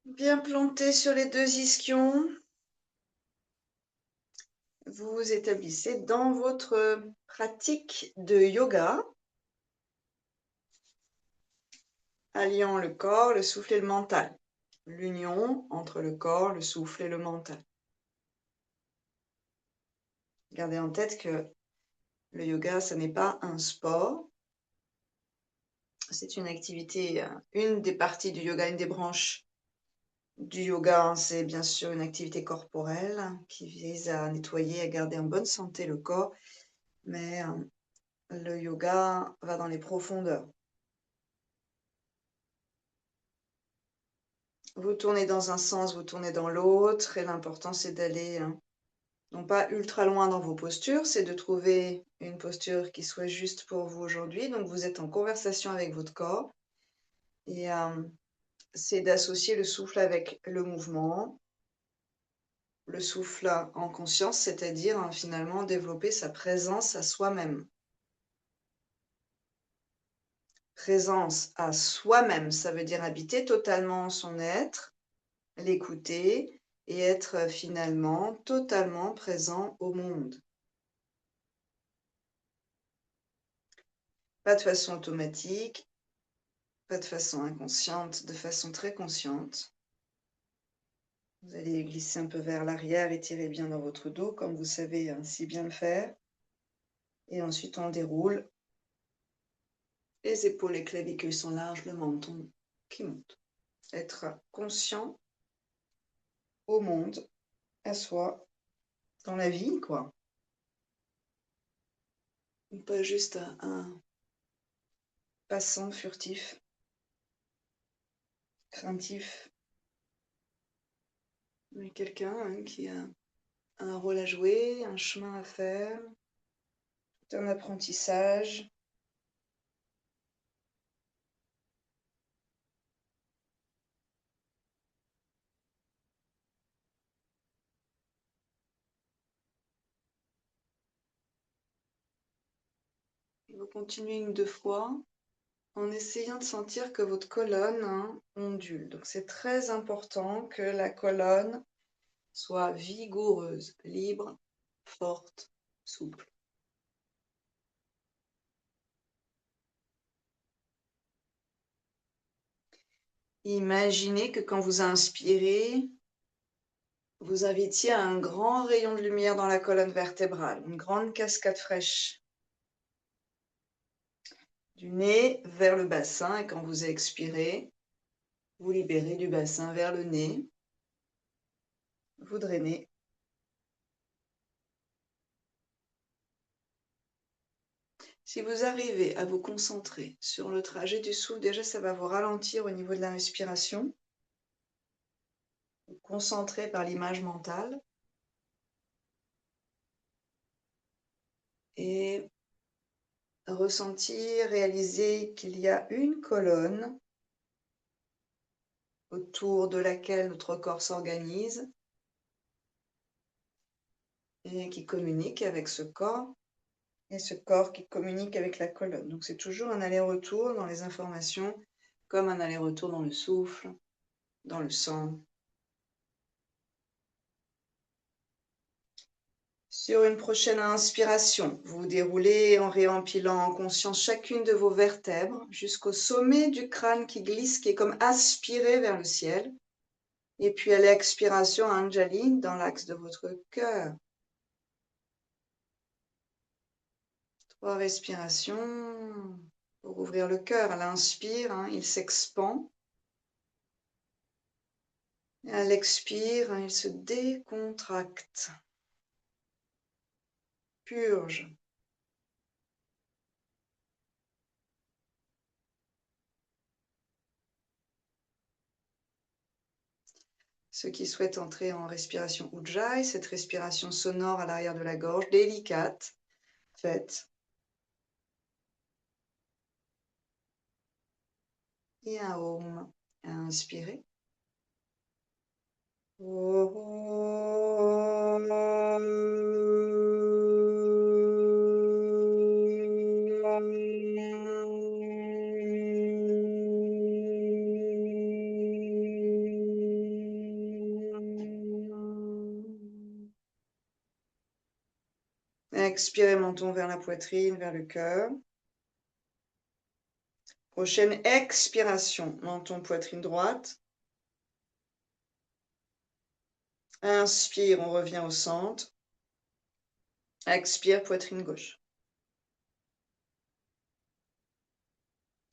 Bien planté sur les deux ischions, vous vous établissez dans votre pratique de yoga, alliant le corps, le souffle et le mental. L'union entre le corps, le souffle et le mental. Gardez en tête que le yoga, ce n'est pas un sport. C'est une activité, une des parties du yoga, une des branches du yoga, c'est bien sûr une activité corporelle qui vise à nettoyer, à garder en bonne santé le corps, mais le yoga va dans les profondeurs. Vous tournez dans un sens, vous tournez dans l'autre, et l'important c'est d'aller non pas ultra loin dans vos postures, c'est de trouver une posture qui soit juste pour vous aujourd'hui. Donc vous êtes en conversation avec votre corps, et c'est d'associer le souffle avec le mouvement, le souffle en conscience, c'est-à-dire finalement développer sa présence à soi-même. Présence à soi-même, ça veut dire habiter totalement son être, l'écouter et être finalement totalement présent au monde. Pas de façon automatique, pas de façon inconsciente, de façon très consciente. Vous allez glisser un peu vers l'arrière, étirez bien dans votre dos comme vous savez si bien le faire. Et ensuite on déroule. Les épaules, les clavicules sont larges, le menton qui monte. Être conscient au monde, à soi, dans la vie, quoi. Pas juste un passant furtif, craintif, mais quelqu'un qui a un rôle à jouer, un chemin à faire, un apprentissage. Vous continuez une ou deux fois en essayant de sentir que votre colonne ondule. Donc c'est très important que la colonne soit vigoureuse, libre, forte, souple. Imaginez que quand vous inspirez, vous invitiez à un grand rayon de lumière dans la colonne vertébrale, une grande cascade fraîche. Du nez vers le bassin, et quand vous expirez, vous libérez du bassin vers le nez, vous drainez. Si vous arrivez à vous concentrer sur le trajet du souffle, déjà ça va vous ralentir au niveau de la respiration. Vous concentrez par l'image mentale. Et ressentir, réaliser qu'il y a une colonne autour de laquelle notre corps s'organise et qui communique avec ce corps, et ce corps qui communique avec la colonne. Donc c'est toujours un aller-retour dans les informations, comme un aller-retour dans le souffle, dans le sang. Sur une prochaine inspiration, vous déroulez en réempilant en conscience chacune de vos vertèbres jusqu'au sommet du crâne qui glisse, qui est comme aspiré vers le ciel. Et puis à l'expiration, Anjali, dans l'axe de votre cœur. 3 respirations pour ouvrir le cœur. À l'inspire, il s'expand. Et à l'expire, il se décontracte. Purge. Ceux qui souhaitent entrer en respiration Ujjayi, cette respiration sonore à l'arrière de la gorge, délicate, faites. Et un Om. Inspirez. Expirez, menton vers la poitrine, vers le cœur. Prochaine expiration, menton, poitrine droite. Inspire, on revient au centre. Expire, poitrine gauche.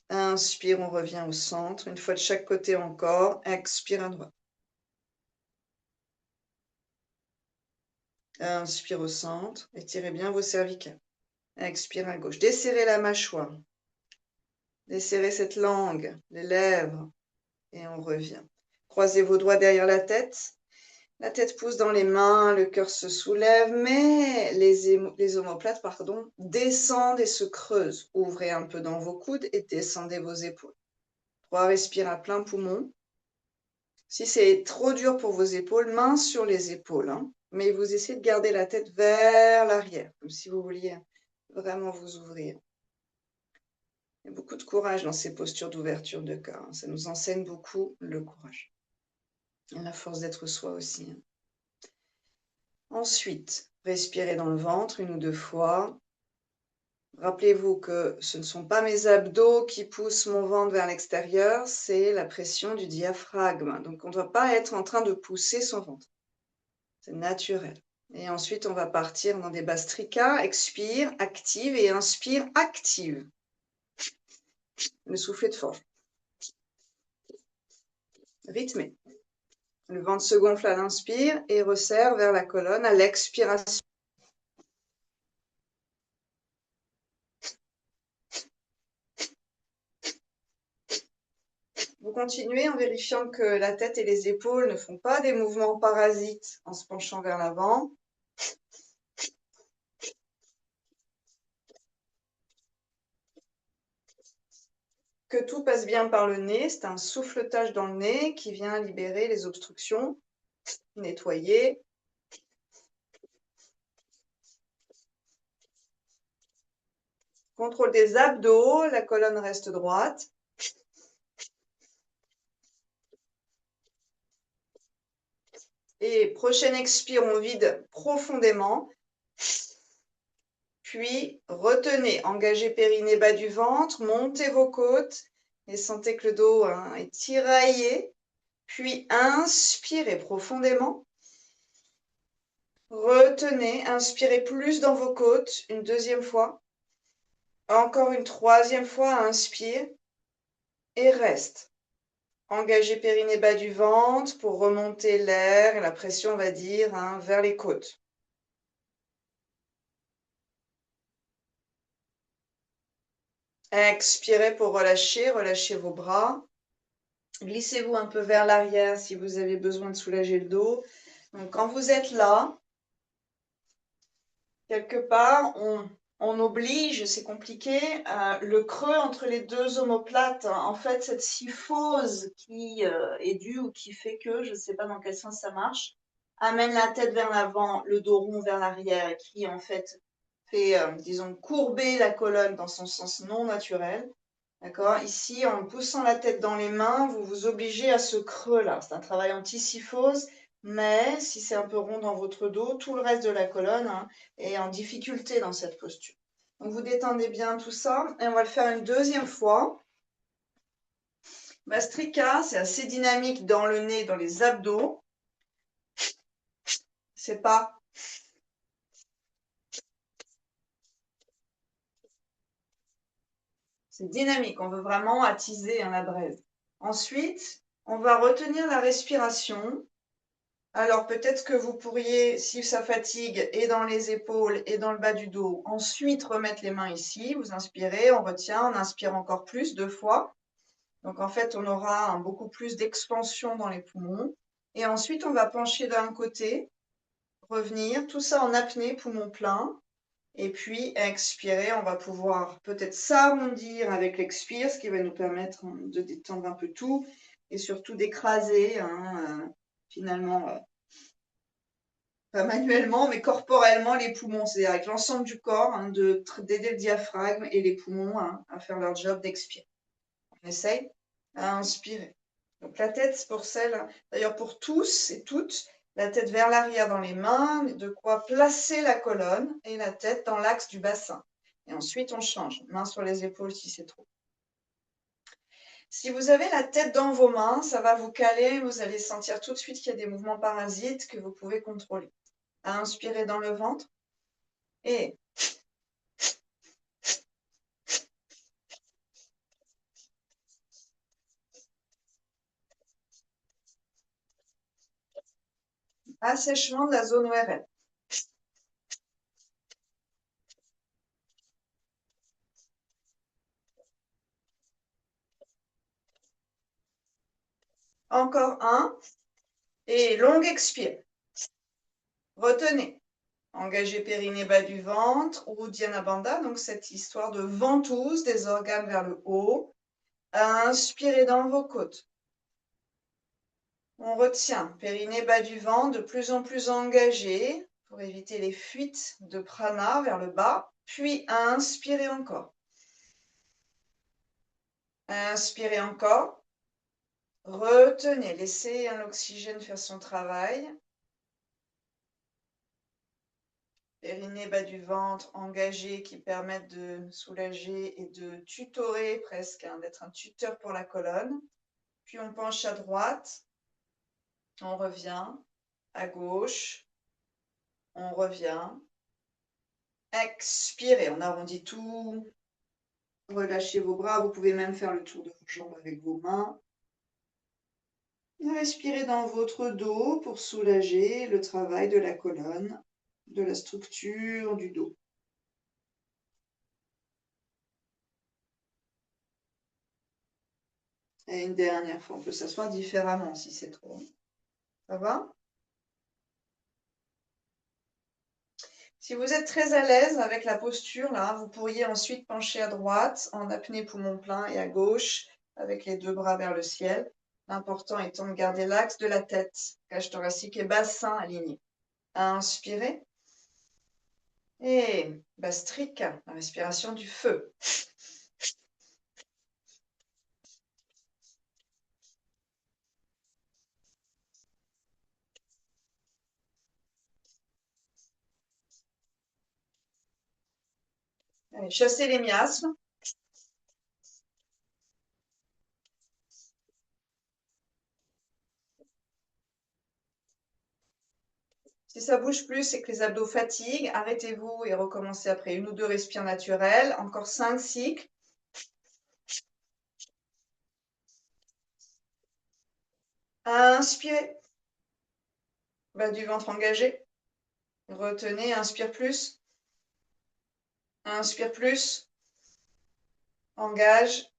Inspire, on revient au centre. Une fois de chaque côté encore. Expire à droite. Inspire au centre. Étirez bien vos cervicales. Expire à gauche. Desserrez la mâchoire. Desserrez cette langue, les lèvres. Et on revient. Croisez vos doigts derrière la tête. La tête pousse dans les mains, le cœur se soulève, mais les omoplates descendent et se creusent. Ouvrez un peu dans vos coudes et descendez vos épaules. 3, respire à plein poumon. Si c'est trop dur pour vos épaules, main sur les épaules, hein, mais vous essayez de garder la tête vers l'arrière, comme si vous vouliez vraiment vous ouvrir. Il y a beaucoup de courage dans ces postures d'ouverture de cœur. Ça nous enseigne beaucoup le courage. Et la force d'être soi aussi. Ensuite, respirez dans le ventre 1 ou 2 fois. Rappelez-vous que ce ne sont pas mes abdos qui poussent mon ventre vers l'extérieur, c'est la pression du diaphragme. Donc, on ne doit pas être en train de pousser son ventre. C'est naturel. Et ensuite, on va partir dans des bastricas. Expire, active et inspire, active. Le soufflet de force. Rythmé. Le ventre se gonfle à l'inspire et resserre vers la colonne à l'expiration. Vous continuez en vérifiant que la tête et les épaules ne font pas des mouvements parasites en se penchant vers l'avant. Que tout passe bien par le nez, c'est un souffletage dans le nez qui vient libérer les obstructions, nettoyer. Contrôle des abdos, la colonne reste droite. Et prochaine expire, on vide profondément. Puis retenez, engagez périnée bas du ventre, montez vos côtes et sentez que le dos est tiraillé. Puis inspirez profondément. Retenez, inspirez plus dans vos côtes, une 2e fois. Encore une 3e fois, inspire et reste. Engagez périnée bas du ventre pour remonter l'air et la pression, on va dire, vers les côtes. Expirez pour relâcher, relâchez vos bras. Glissez-vous un peu vers l'arrière si vous avez besoin de soulager le dos. Donc, quand vous êtes là, quelque part, on oblige, c'est compliqué, le creux entre les 2 omoplates. En fait, cette syphose qui est due ou qui fait que, je ne sais pas dans quel sens ça marche, amène la tête vers l'avant, le dos rond vers l'arrière et qui, en fait, fait, disons, courber la colonne dans son sens non naturel. D'accord? Ici, en poussant la tête dans les mains, vous vous obligez à ce creux-là. C'est un travail anti-syphose, mais si c'est un peu rond dans votre dos, tout le reste de la colonne est en difficulté dans cette posture. Donc, vous détendez bien tout ça et on va le faire une 2e fois. Bastrika, c'est assez dynamique dans le nez, dans les abdos. C'est pas... C'est dynamique, on veut vraiment attiser la braise. Ensuite, on va retenir la respiration. Alors peut-être que vous pourriez, si ça fatigue, et dans les épaules et dans le bas du dos, ensuite remettre les mains ici. Vous inspirez, on retient, on inspire encore plus, 2 fois. Donc en fait, on aura beaucoup plus d'expansion dans les poumons. Et ensuite, on va pencher d'un côté, revenir, tout ça en apnée, poumon plein. Et puis, expirer, on va pouvoir peut-être s'arrondir avec l'expire, ce qui va nous permettre de détendre un peu tout et surtout d'écraser finalement, pas manuellement, mais corporellement les poumons, c'est-à-dire avec l'ensemble du corps, d'aider le diaphragme et les poumons à faire leur job d'expire. On essaye à inspirer. Donc la tête, c'est pour celle, d'ailleurs pour tous et toutes, La tête vers l'arrière dans les mains, de quoi placer la colonne et la tête dans l'axe du bassin. Et ensuite, on change. Main sur les épaules si c'est trop. Si vous avez la tête dans vos mains, ça va vous caler. Vous allez sentir tout de suite qu'il y a des mouvements parasites que vous pouvez contrôler. Inspirez dans le ventre et assèchement de la zone ORL. Encore un. Et longue expire. Retenez. Engagez périnée bas du ventre, Uddiyana Bandha, donc cette histoire de ventouse des organes vers le haut. Inspirez dans vos côtes. On retient, périnée bas du ventre, de plus en plus engagé pour éviter les fuites de prana vers le bas. Puis inspirez encore. Inspirez encore. Retenez, laissez l'oxygène faire son travail. Périnée bas du ventre engagé qui permettent de soulager et de tutorer presque, d'être un tuteur pour la colonne. Puis on penche à droite, on revient, à gauche, on revient. Expirez, on arrondit tout. Relâchez vos bras, vous pouvez même faire le tour de vos jambes avec vos mains. Respirez dans votre dos pour soulager le travail de la colonne, de la structure du dos. Et une dernière fois, on peut s'asseoir différemment si c'est trop. Ça va? Si vous êtes très à l'aise avec la posture, là, vous pourriez ensuite pencher à droite en apnée poumon plein et à gauche avec les deux bras vers le ciel. L'important étant de garder l'axe de la tête, cage thoracique et bassin alignés. Inspirez. Et Bastrika, la respiration du feu. Allez, chassez les miasmes. Si ça bouge plus, c'est que les abdos fatiguent. Arrêtez-vous et recommencez après une ou deux respires naturelles. Encore 5 cycles. Inspirez. Bas du ventre engagé. Retenez, inspire plus. Inspire plus. Engage.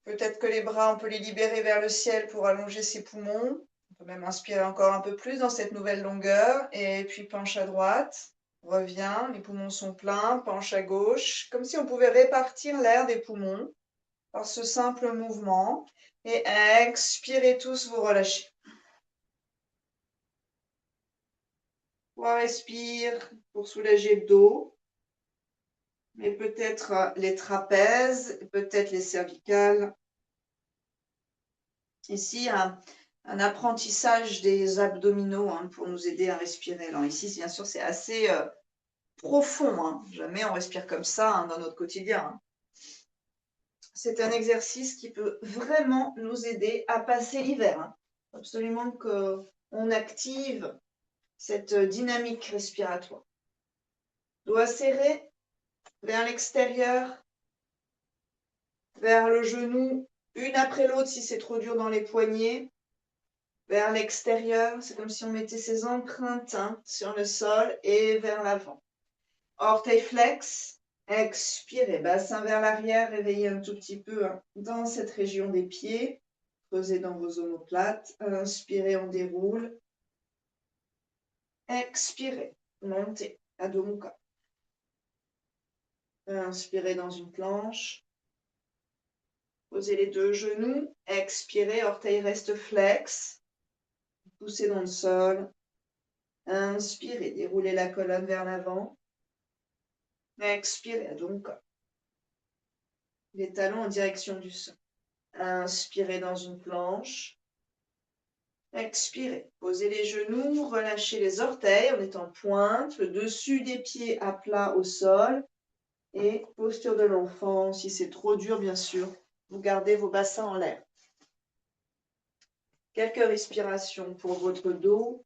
Peut-être que les bras, on peut les libérer vers le ciel pour allonger ses poumons. On peut même inspirer encore un peu plus dans cette nouvelle longueur. Et puis penche à droite. Reviens, les poumons sont pleins. Penche à gauche. Comme si on pouvait répartir l'air des poumons par ce simple mouvement. Et expirez tous, vous relâchez. 3 respire pour soulager le dos. Mais peut-être les trapèzes, peut-être les cervicales. Ici, un apprentissage des abdominaux pour nous aider à respirer. Alors ici, bien sûr, c'est assez profond. Jamais on respire comme ça dans notre quotidien. C'est un exercice qui peut vraiment nous aider à passer l'hiver. Absolument qu'on active cette dynamique respiratoire. Doigts serrés vers l'extérieur, vers le genou, une après l'autre si c'est trop dur dans les poignets, vers l'extérieur. C'est comme si on mettait ses empreintes sur le sol et vers l'avant. Orteil flex, expirez, bassin vers l'arrière, réveillez un tout petit peu dans cette région des pieds. Creusez dans vos omoplates. Inspirez, on déroule. Expirez, montez, Adho Mukha. Inspirez dans une planche. Posez les deux genoux. Expirez, orteil reste flex. Poussez dans le sol. Inspirez, déroulez la colonne vers l'avant. Expirez, Adho Mukha. Les talons en direction du sol. Inspirez dans une planche. Expirez. Posez les genoux, relâchez les orteils en étant pointe, le dessus des pieds à plat au sol. Et posture de l'enfant, si c'est trop dur, bien sûr, vous gardez vos bassins en l'air. Quelques respirations pour votre dos.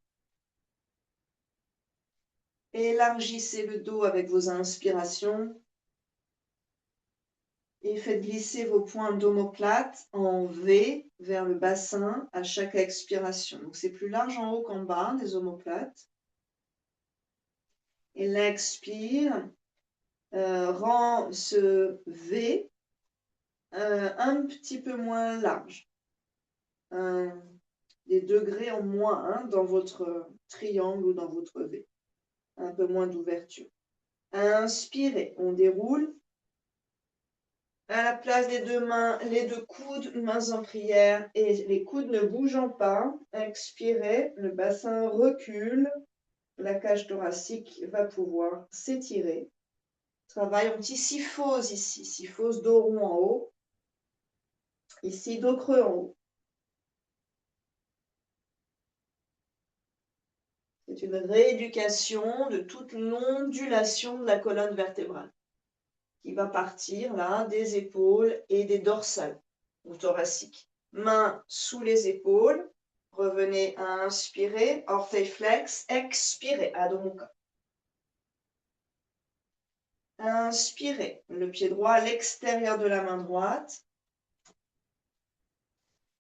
Élargissez le dos avec vos inspirations. Et faites glisser vos poings d'omoplate en V vers le bassin à chaque expiration. Donc c'est plus large en haut qu'en bas des omoplates. Et l'expire rend ce V un petit peu moins large. Des degrés en moins dans votre triangle ou dans votre V. Un peu moins d'ouverture. Inspirez, on déroule. À la place des deux mains, les deux coudes, mains en prière et les coudes ne bougeant pas. Expirez, le bassin recule. La cage thoracique va pouvoir s'étirer. Travail en petit syphose ici. Syphose dos rond en haut. Ici, dos creux en haut. C'est une rééducation de toute l'ondulation de la colonne vertébrale qui va partir là des épaules et des dorsales ou thoraciques. Mains sous les épaules. Revenez à inspirer, orteil flex, expirez, Adho Mukha. Inspirez, le pied droit à l'extérieur de la main droite.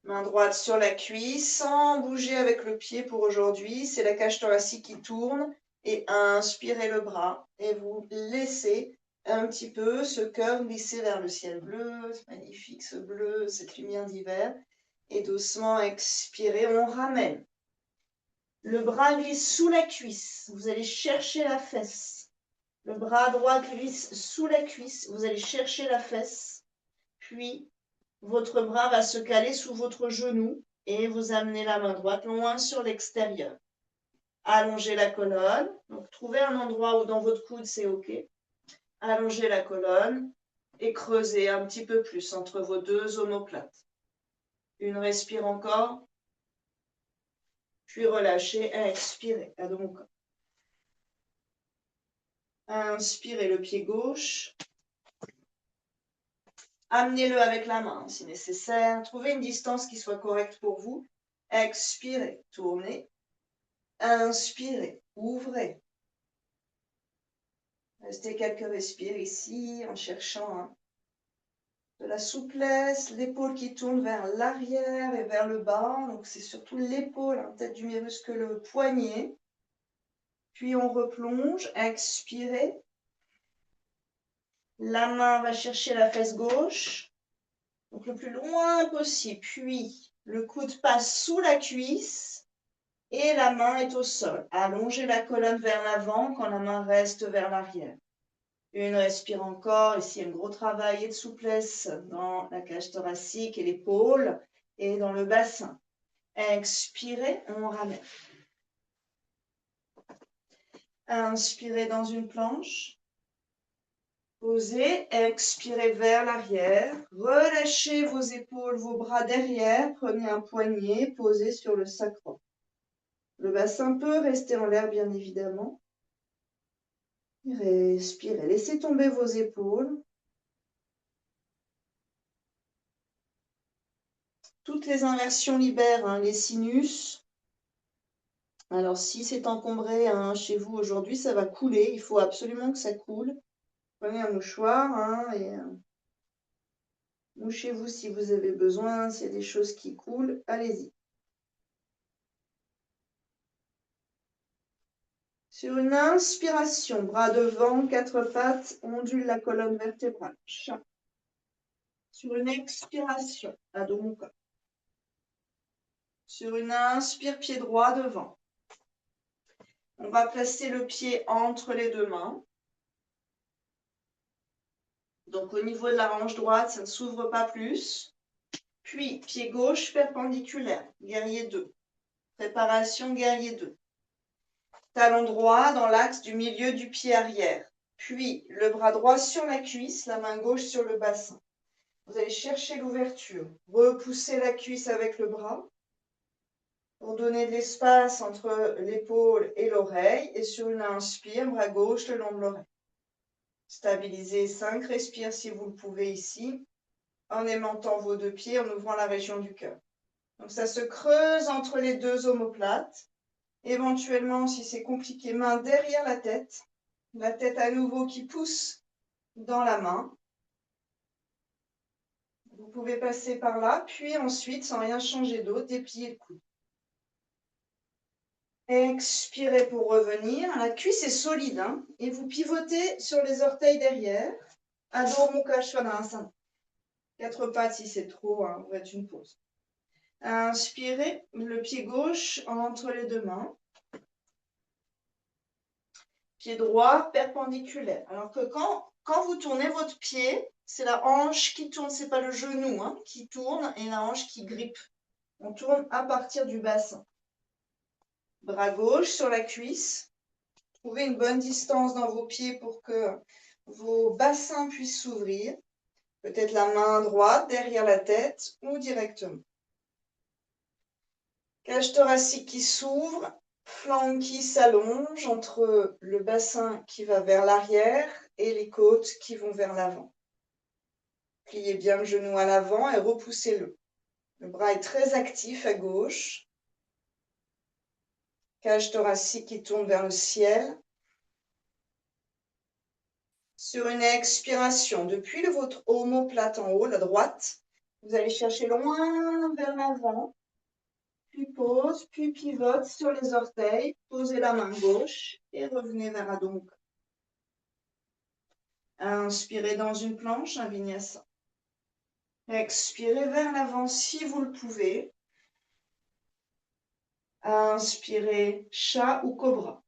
Main droite sur la cuisse, sans bouger avec le pied pour aujourd'hui. C'est la cage thoracique qui tourne. Et inspirez le bras et vous laissez un petit peu ce cœur glisser vers le ciel bleu. C'est magnifique ce bleu, cette lumière d'hiver. Et doucement expirez, on ramène. Le bras glisse sous la cuisse. Vous allez chercher la fesse. Le bras droit glisse sous la cuisse. Vous allez chercher la fesse. Puis, votre bras va se caler sous votre genou et vous amenez la main droite loin sur l'extérieur. Allongez la colonne. Donc, trouvez un endroit où dans votre coude, c'est OK. Allongez la colonne et creusez un petit peu plus entre vos deux omoplates. Une respire encore. Puis relâchez, expirez. Adho Mukha. Inspirez le pied gauche. Amenez-le avec la main si nécessaire. Trouvez une distance qui soit correcte pour vous. Expirez, tournez. Inspirez, ouvrez. Restez quelques respires ici en cherchant de la souplesse. L'épaule qui tourne vers l'arrière et vers le bas. Donc c'est surtout l'épaule, tête du mirus, que le poignet. Puis on replonge. Expirez. La main va chercher la fesse gauche. Donc le plus loin possible. Puis le coude passe sous la cuisse et la main est au sol. Allongez la colonne vers l'avant quand la main reste vers l'arrière. Une respire encore. Ici, un gros travail de souplesse dans la cage thoracique et l'épaule et dans le bassin. Expirez, on ramène. Inspirez dans une planche. Posez, expirez vers l'arrière. Relâchez vos épaules, vos bras derrière. Prenez un poignet, posez sur le sacrum. Le bassin peut rester en l'air, bien évidemment. Respirez, laissez tomber vos épaules. Toutes les inversions libèrent les sinus. Alors, si c'est encombré chez vous aujourd'hui, ça va couler. Il faut absolument que ça coule. Prenez un mouchoir et mouchez-vous si vous avez besoin. S'il y a des choses qui coulent, allez-y. Sur une inspiration, bras devant, quatre pattes, ondule la colonne vertébrale. Chat. Sur une expiration, Adho Mukha. Sur une inspire, pied droit devant. On va placer le pied entre les deux mains. Donc au niveau de la hanche droite, ça ne s'ouvre pas plus. Puis pied gauche perpendiculaire, guerrier 2. Préparation guerrier 2. Talon droit dans l'axe du milieu du pied arrière. Puis le bras droit sur la cuisse, la main gauche sur le bassin. Vous allez chercher l'ouverture. Repoussez la cuisse avec le bras. pour donner de l'espace entre l'épaule et l'oreille. Et sur une inspire, bras gauche le long de l'oreille. Stabilisez 5 respires si vous le pouvez ici, en aimantant vos deux pieds, en ouvrant la région du cœur. Donc ça se creuse entre les deux omoplates. Éventuellement, si c'est compliqué, main derrière la tête à nouveau qui pousse dans la main. Vous pouvez passer par là, puis ensuite, sans rien changer d'autre, déplier le coude. Expirez pour revenir. La cuisse est solide, hein, et vous pivotez sur les orteils derrière. Adho Mukha Svanasana. 4 pattes si c'est trop, hein, vous faites une pause. Inspirez, le pied gauche entre les deux mains. Pied droit perpendiculaire. Alors que quand vous tournez votre pied, c'est la hanche qui tourne, c'est pas le genou hein, qui tourne et la hanche qui grippe. On tourne à partir du bassin. Bras gauche sur la cuisse. Trouvez une bonne distance dans vos pieds pour que vos bassins puissent s'ouvrir. Peut-être la main droite derrière la tête ou directement. Cage thoracique qui s'ouvre, flanc qui s'allonge entre le bassin qui va vers l'arrière et les côtes qui vont vers l'avant. Pliez bien le genou à l'avant et repoussez-le. Le bras est très actif à gauche. Cage thoracique qui tourne vers le ciel. Sur une expiration, depuis votre omoplate en haut, la droite, vous allez chercher loin vers l'avant. Puis pose, puis pivote sur les orteils. Posez la main gauche et revenez vers Adho Mukha. Inspirez dans une planche, un vinyasa. Expirez vers l'avant si vous le pouvez. Inspirez chat ou cobra.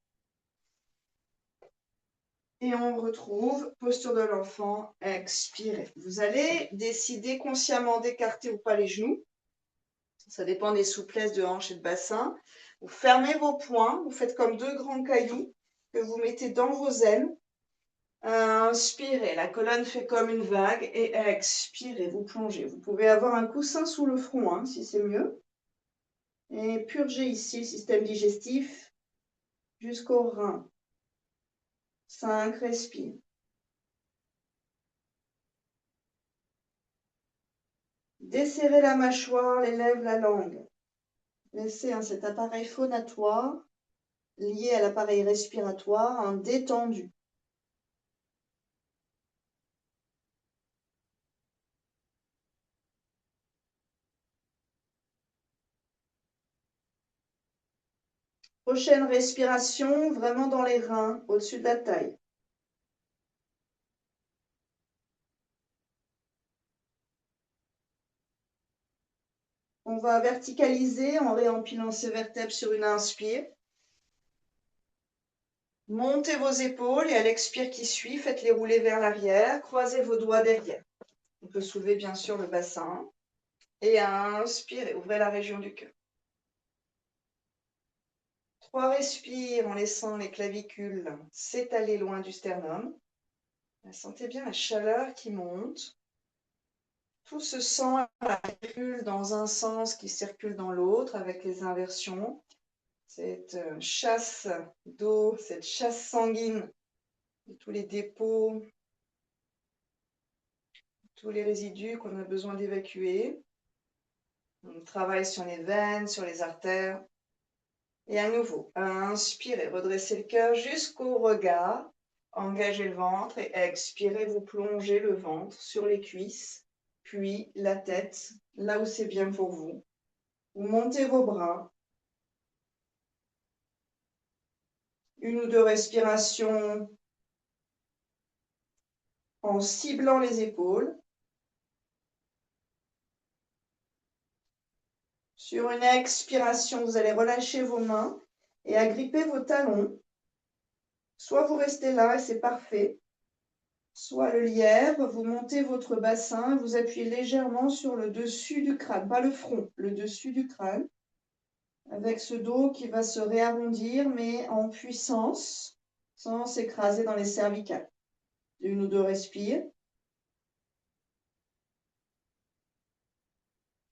Et on retrouve posture de l'enfant, expirez. Vous allez décider consciemment d'écarter ou pas les genoux. Ça dépend des souplesses de hanche et de bassin. Vous fermez vos poings, vous faites comme deux grands cailloux que vous mettez dans vos ailes. Inspirez, la colonne fait comme une vague et expirez, vous plongez. Vous pouvez avoir un coussin sous le front hein, si c'est mieux. Et purgez ici le système digestif jusqu'au rein. 5, respire. Desserrez la mâchoire, les lèvres, la langue. Laissez cet appareil phonatoire lié à l'appareil respiratoire détendu. Prochaine respiration, vraiment dans les reins, au-dessus de la taille. On va verticaliser en réempilant ses vertèbres sur une inspire. Montez vos épaules et à l'expire qui suit, faites-les rouler vers l'arrière. Croisez vos doigts derrière. On peut soulever bien sûr le bassin. Et inspirez, ouvrez la région du cœur. 3 respires en laissant les clavicules s'étaler loin du sternum. Sentez bien la chaleur qui monte. Tout ce sang circule dans un sens qui circule dans l'autre avec les inversions. Cette chasse d'eau, cette chasse sanguine de tous les dépôts, tous les résidus qu'on a besoin d'évacuer. On travaille sur les veines, sur les artères. Et à nouveau, inspirez, redressez le cœur jusqu'au regard. Engagez le ventre et expirez, vous plongez le ventre sur les cuisses. Puis la tête, là où c'est bien pour vous. Vous montez vos bras. 1 ou 2 respirations en ciblant les épaules. Sur une expiration, vous allez relâcher vos mains et agripper vos talons. Soit vous restez là et c'est parfait. Soit le lièvre, vous montez votre bassin, vous appuyez légèrement sur le dessus du crâne, pas le front, le dessus du crâne, avec ce dos qui va se réarrondir, mais en puissance, sans s'écraser dans les cervicales. 1 ou 2 respires.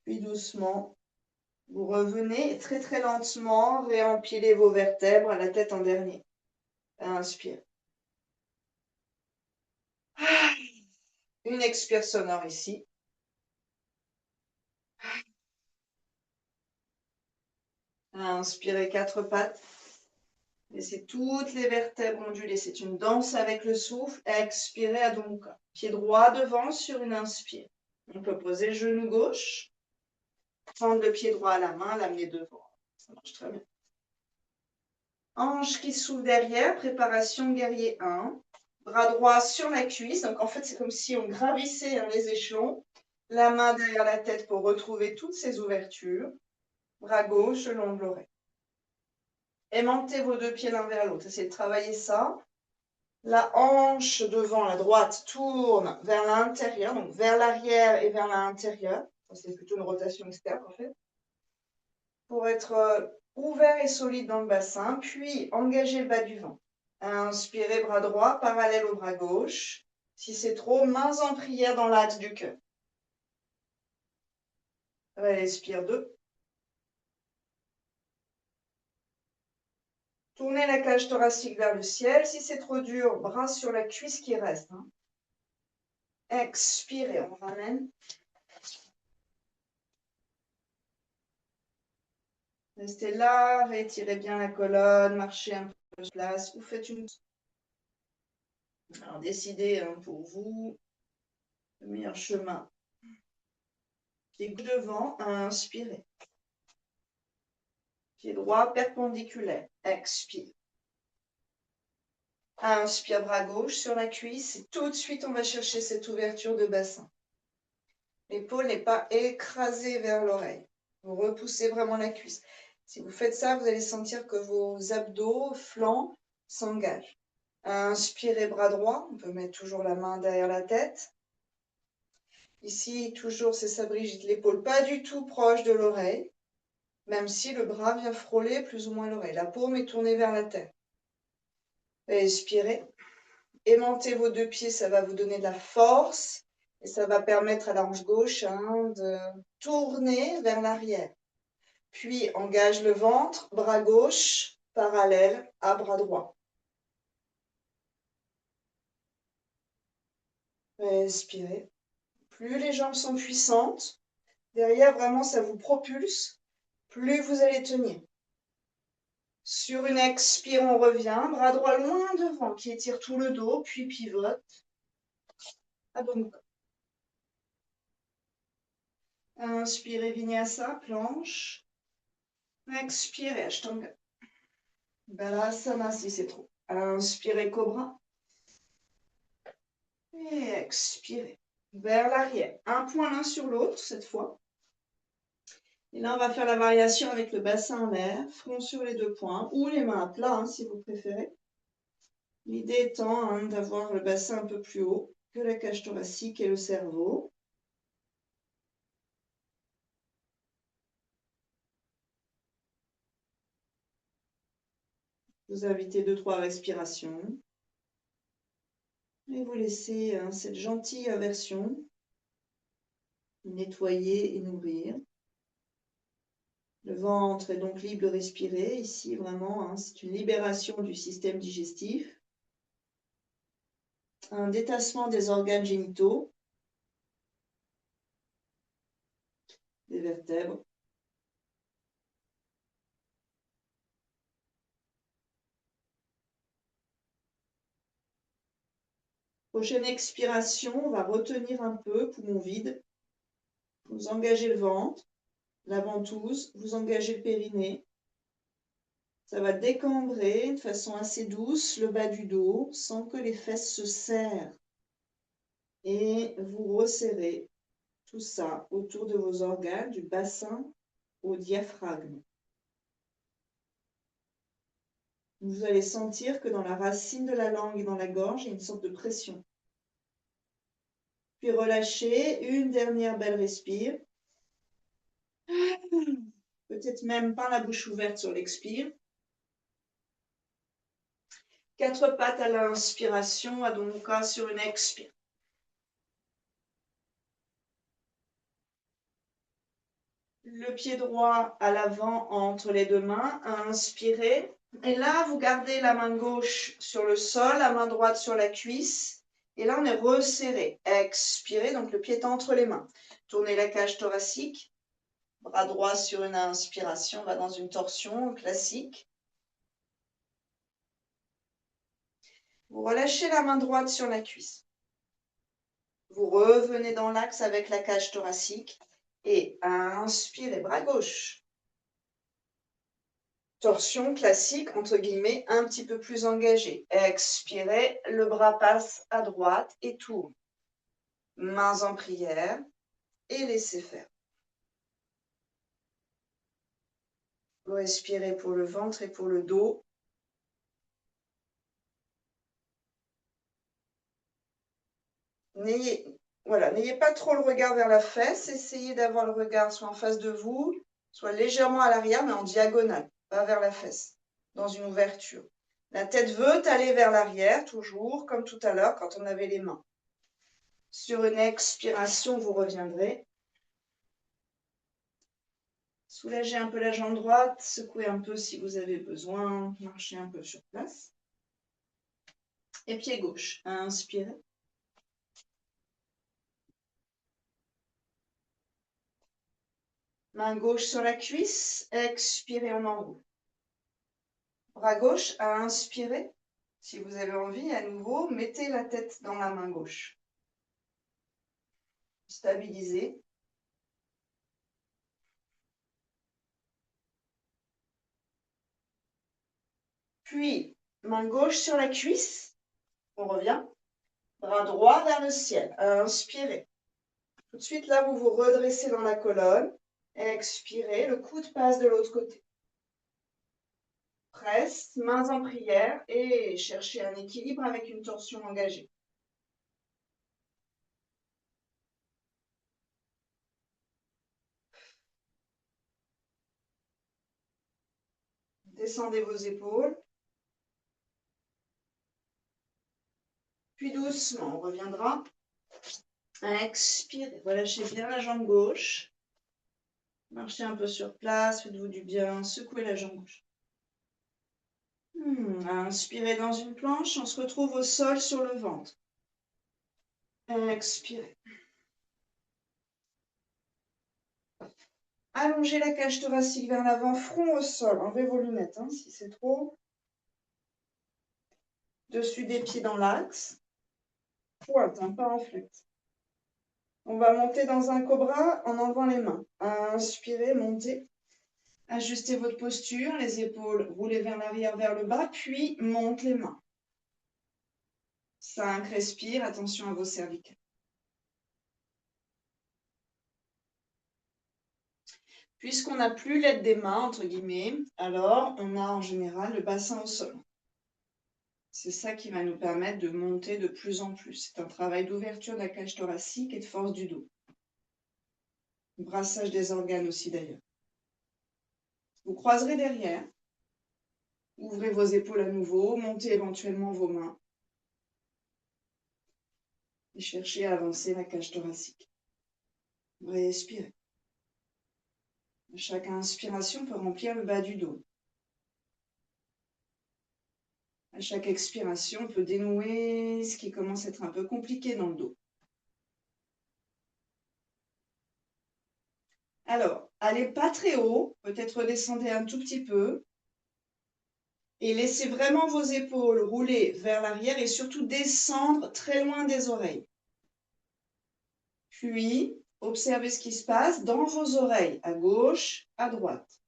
Puis doucement, Vous revenez et très très lentement, réempilez vos vertèbres à la tête en dernier. Inspire. Une expire sonore ici. Inspirez 4 pattes. Laissez toutes les vertèbres onduler. C'est une danse avec le souffle. Expirez à donc pied droit devant sur une inspire. On peut poser le genou gauche. Prendre le pied droit à la main, l'amener devant. Ça marche très bien. Hanche qui s'ouvre derrière. Préparation guerrier 1. Bras droit sur la cuisse. Donc en fait, c'est comme si on gravissait les échelons. La main derrière la tête pour retrouver toutes ces ouvertures. Bras gauche le long de l'oreille. Aimantez vos deux pieds l'un vers l'autre. Essayez de travailler ça. La hanche devant, la droite, tourne vers l'intérieur, donc vers l'arrière et vers l'intérieur. C'est plutôt une rotation externe en fait. Pour être ouvert et solide dans le bassin, puis engagez le bas du ventre. Inspirez, bras droit, parallèle au bras gauche. Si c'est trop, mains en prière dans l'axe du cœur. Respire 2. Tournez la cage thoracique vers le ciel. Si c'est trop dur, bras sur la cuisse qui reste. Expirez, on ramène. Restez là, rétirez bien la colonne, marchez un peu sur place ou faites une... Alors décidez pour vous le meilleur chemin. Pied devant, inspirez. Pied droit perpendiculaire, expire. Inspire, bras gauche sur la cuisse et tout de suite on va chercher cette ouverture de bassin. L'épaule n'est pas écrasée vers l'oreille. Vous repoussez vraiment la cuisse. Si vous faites ça, vous allez sentir que vos abdos, flancs s'engagent. Inspirez, bras droit. On peut mettre toujours la main derrière la tête. Ici, toujours, c'est ça, Brigitte, l'épaule pas du tout proche de l'oreille, même si le bras vient frôler plus ou moins l'oreille. La paume est tournée vers la tête. Expirez. Aimantez vos deux pieds, ça va vous donner de la force et ça va permettre à la hanche gauche de tourner vers l'arrière. Puis, engage le ventre, bras gauche, parallèle à bras droit. Respirez. Plus les jambes sont puissantes, derrière, vraiment, ça vous propulse, plus vous allez tenir. Sur une expire, on revient, bras droit loin devant, qui étire tout le dos, puis pivote. Abdomen. Inspirez, vinyasa, planche. Expirez, ashtanga. Balasana si c'est trop. Inspirez, cobra. Et expirez. Vers l'arrière. Un point l'un sur l'autre cette fois. Et là, on va faire la variation avec le bassin en l'air, front sur les deux points, ou les mains à plat si vous préférez. L'idée étant d'avoir le bassin un peu plus haut que la cage thoracique et le cerveau. Vous invitez 2-3 respirations. Et vous laissez cette gentille inversion nettoyer et nourrir. Le ventre est donc libre de respirer. Ici, vraiment, c'est une libération du système digestif. Un détassement des organes génitaux, des vertèbres. Prochaine expiration, on va retenir un peu, poumon vide. Vous engagez le ventre, la ventouse, vous engagez le périnée. Ça va décambrer de façon assez douce le bas du dos sans que les fesses se serrent. Et vous resserrez tout ça autour de vos organes, du bassin au diaphragme. Vous allez sentir que dans la racine de la langue et dans la gorge, il y a une sorte de pression. Puis relâchez, une dernière belle respire. Peut-être même pas la bouche ouverte sur l'expire. 4 pattes à l'inspiration, Adho Mukha sur une expire. Le pied droit à l'avant entre les deux mains. Inspirez. Et là, vous gardez la main gauche sur le sol, la main droite sur la cuisse. Et là, on est resserré. Expirez, donc le pied est entre les mains. Tournez la cage thoracique. Bras droit sur une inspiration, on va dans une torsion classique. Vous relâchez la main droite sur la cuisse. Vous revenez dans l'axe avec la cage thoracique et inspirez, bras gauche. Torsion classique, entre guillemets, un petit peu plus engagée. Expirez, le bras passe à droite et tourne. Mains en prière et laissez faire. Vous respirez pour le ventre et pour le dos. N'ayez pas trop le regard vers la fesse. Essayez d'avoir le regard soit en face de vous, soit légèrement à l'arrière, mais en diagonale, pas vers la fesse, dans une ouverture. La tête veut aller vers l'arrière, toujours, comme tout à l'heure, quand on avait les mains. Sur une expiration, vous reviendrez. Soulagez un peu la jambe droite, secouez un peu si vous avez besoin, marchez un peu sur place. Et pied gauche, inspirez. Main gauche sur la cuisse, expirez, on enroule. Bras gauche à inspirer. Si vous avez envie, à nouveau, mettez la tête dans la main gauche. Stabilisez. Puis, main gauche sur la cuisse. On revient. Bras droit vers le ciel. Inspirez. Tout de suite, là, vous vous redressez dans la colonne. Expirez. Le coude passe de l'autre côté. Presse, mains en prière et cherchez un équilibre avec une torsion engagée. Descendez vos épaules. Puis doucement, on reviendra. Expirez. Relâchez bien la jambe gauche. Marchez un peu sur place, faites-vous du bien, secouez la jambe gauche. Inspirez dans une planche, on se retrouve au sol sur le ventre. Expirez. Allongez la cage thoracique vers l'avant, front au sol. Enlevez vos lunettes si c'est trop. Dessus des pieds dans l'axe. Pointe, pas en flette. On va monter dans un cobra en enlevant les mains. Inspirez, montez. Ajustez votre posture, les épaules roulez vers l'arrière, vers le bas, puis monte les mains. 5, respire, attention à vos cervicales. Puisqu'on n'a plus l'aide des mains, entre guillemets, alors on a en général le bassin au sol. C'est ça qui va nous permettre de monter de plus en plus. C'est un travail d'ouverture de la cage thoracique et de force du dos. Brassage des organes aussi d'ailleurs. Vous croiserez derrière. Ouvrez vos épaules à nouveau, montez éventuellement vos mains. Et cherchez à avancer la cage thoracique. Respirez. Chaque inspiration peut remplir le bas du dos. À chaque expiration, on peut dénouer ce qui commence à être un peu compliqué dans le dos. Alors, allez pas très haut, peut-être redescendez un tout petit peu. Et laissez vraiment vos épaules rouler vers l'arrière et surtout descendre très loin des oreilles. Puis, observez ce qui se passe dans vos oreilles, à gauche, à droite.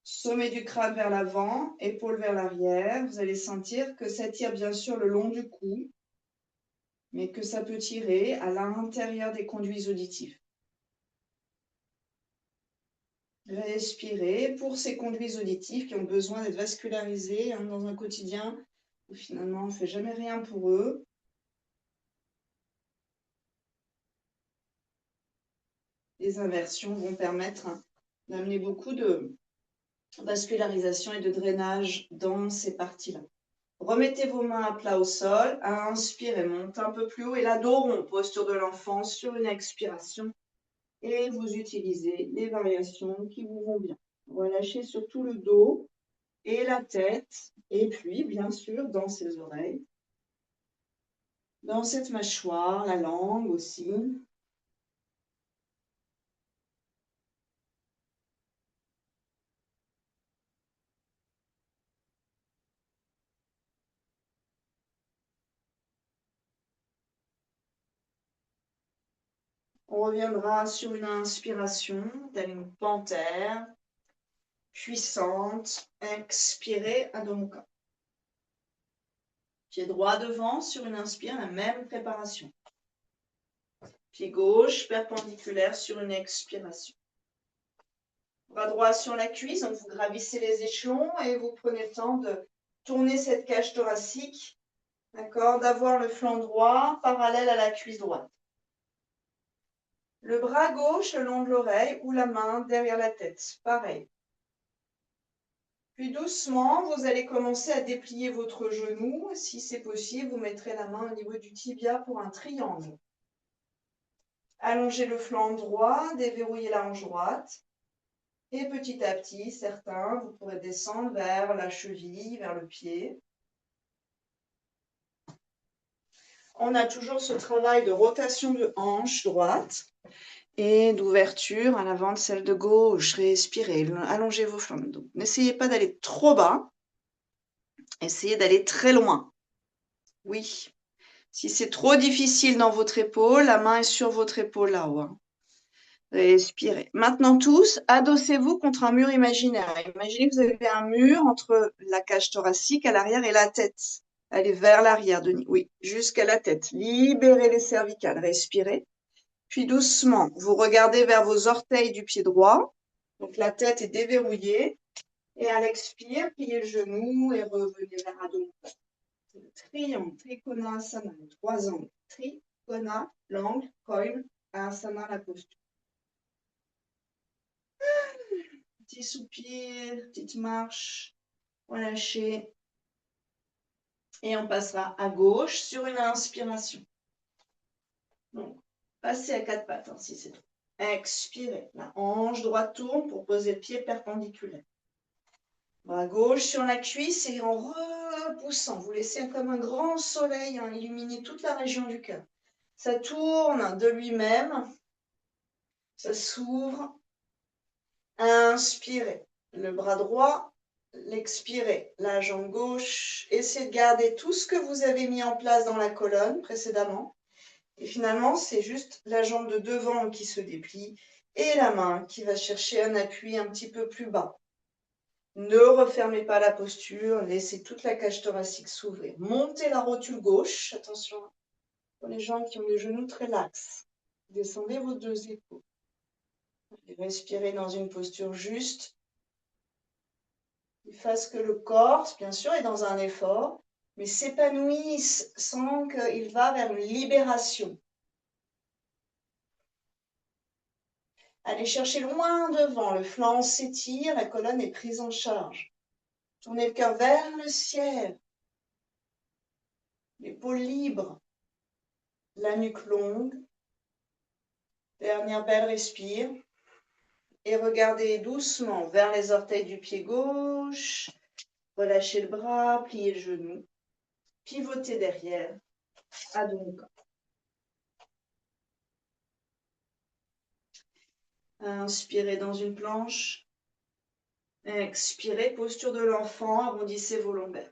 Sommet du crâne vers l'avant, épaules vers l'arrière. Vous allez sentir que ça tire bien sûr le long du cou, mais que ça peut tirer à l'intérieur des conduits auditifs. Respirez pour ces conduits auditifs qui ont besoin d'être vascularisés dans un quotidien où finalement on ne fait jamais rien pour eux. Les inversions vont permettre d'amener beaucoup de vascularisation et de drainage dans ces parties-là. Remettez vos mains à plat au sol, inspirez, montez un peu plus haut et là dos rond, posture de l'enfant sur une expiration. et vous utilisez les variations qui vous vont bien. Relâchez surtout le dos et la tête, et puis bien sûr dans ses oreilles, dans cette mâchoire, la langue aussi. On reviendra sur une inspiration, telle une panthère, puissante. Expirez, Adho Mukha. Pied droit devant sur une inspire, la même préparation. Pied gauche perpendiculaire sur une expiration. Bras droit sur la cuisse, donc vous gravissez les échelons et vous prenez le temps de tourner cette cage thoracique, d'accord, d'avoir le flanc droit parallèle à la cuisse droite. Le bras gauche le long de l'oreille ou la main derrière la tête, pareil. Puis doucement, vous allez commencer à déplier votre genou. Si c'est possible, vous mettrez la main au niveau du tibia pour un triangle. Allongez le flanc droit, déverrouillez la hanche droite. Et petit à petit, certains, vous pourrez descendre vers la cheville, vers le pied. On a toujours ce travail de rotation de hanche droite et d'ouverture à l'avant de celle de gauche. Respirez, allongez vos flancs. N'essayez pas d'aller trop bas, essayez d'aller très loin. Oui. Si c'est trop difficile dans votre épaule, la main est sur votre épaule là-haut. Hein. Respirez. Maintenant tous, adossez-vous contre un mur imaginaire. Imaginez que vous avez un mur entre la cage thoracique à l'arrière et la tête. Allez vers l'arrière, Denis. Oui, jusqu'à la tête. Libérez les cervicales. Respirez. Puis doucement, vous regardez vers vos orteils du pied droit. Donc la tête est déverrouillée. Et à l'expire, pliez le genou et revenez vers Adho Mukha. Triangle, Trikonasana, 3 angles. Trikona, l'angle, coil, asana, la posture. Petit soupir, petite marche, relâchez. Et on passera à gauche sur une inspiration. Donc, passez à 4 pattes hein, si c'est trop. Expirez. La hanche droite tourne pour poser le pied perpendiculaire. Bras gauche sur la cuisse et en repoussant, vous laissez comme un grand soleil hein, illuminer toute la région du cœur. Ça tourne de lui-même. Ça s'ouvre. Inspirez. Le bras droit, l'expirez. La jambe gauche. Essayez de garder tout ce que vous avez mis en place dans la colonne précédemment. Et finalement, c'est juste la jambe de devant qui se déplie et la main qui va chercher un appui un petit peu plus bas. Ne refermez pas la posture, laissez toute la cage thoracique s'ouvrir. Montez la rotule gauche, attention, pour les gens qui ont les genoux très laxes. Descendez vos 2 épaules. Respirez dans une posture juste, qui fasse que le corps, bien sûr, est dans un effort, mais s'épanouisse sans qu'il va vers une libération. Allez chercher loin devant, le flanc s'étire, la colonne est prise en charge. Tournez le cœur vers le ciel. L'épaule libre, la nuque longue. Dernière belle respire. Et regardez doucement vers les orteils du pied gauche. Relâchez le bras, pliez le genou. Pivotez derrière. Adho Mukha. Inspirez dans une planche. Expirez, posture de l'enfant, arrondissez vos lombaires.